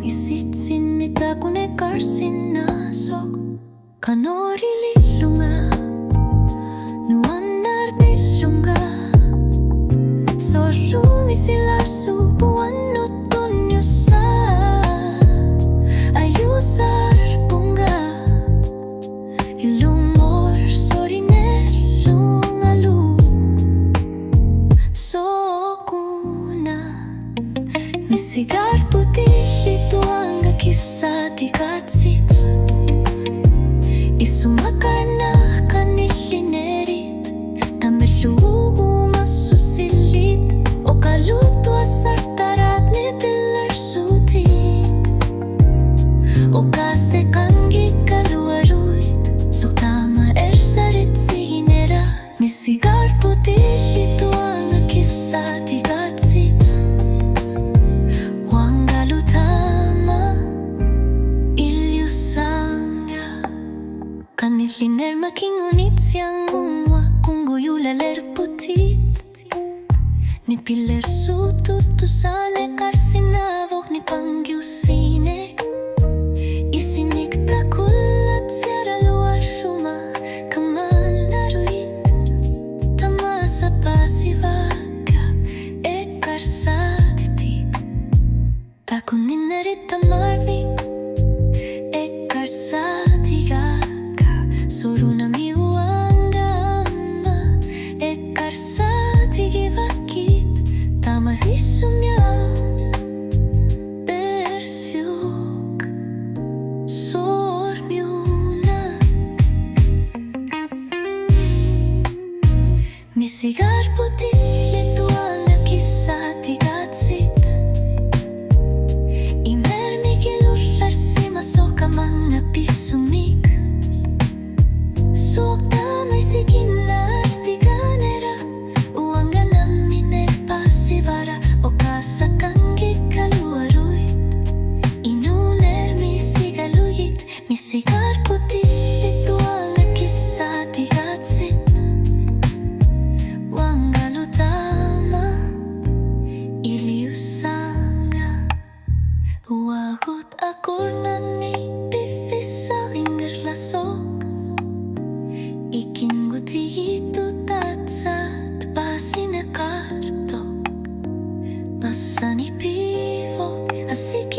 Isitsin niitä kun ne karsinna sok kanori lillunga nuannar tillunga sorrumisilla supuannut tunjossa ajusarpunga illumor sorinellungalu sokuna misigar putih tuanga kisah dikatsit isumakana kanilinerit tamerlugu masusilit o kalutu asartarat ni pillar sutit o kase kangi kaluaruit sutama ersarit siginera misigar putih tuanga kisah dikatsit kaniliner makingunit siyang unwa kung guyulaler putit ni piler sututusane karsinavok ni pangyusine isinikta kulat siyara luar rumah kamanaruit tamasa pasivaga ekarsaditit takuninarit tamarvi ekarsadiga soruna miuangama ekarsati vakit tamasisumya persyuk sormiuna misigar putih lituanga kisah dikatsit imer mikilullar simasoka mga pisumik Suoktama sikinartiganera uanga namine pasivara o kasakangi kaluaruit inuner misigaluyit misigar putih ituanga kisah dikatsit wangalutama iliusanga wagut akornani pifisa ingerlasok ikin gutihito tatsat pasinakartok pasani pivo asik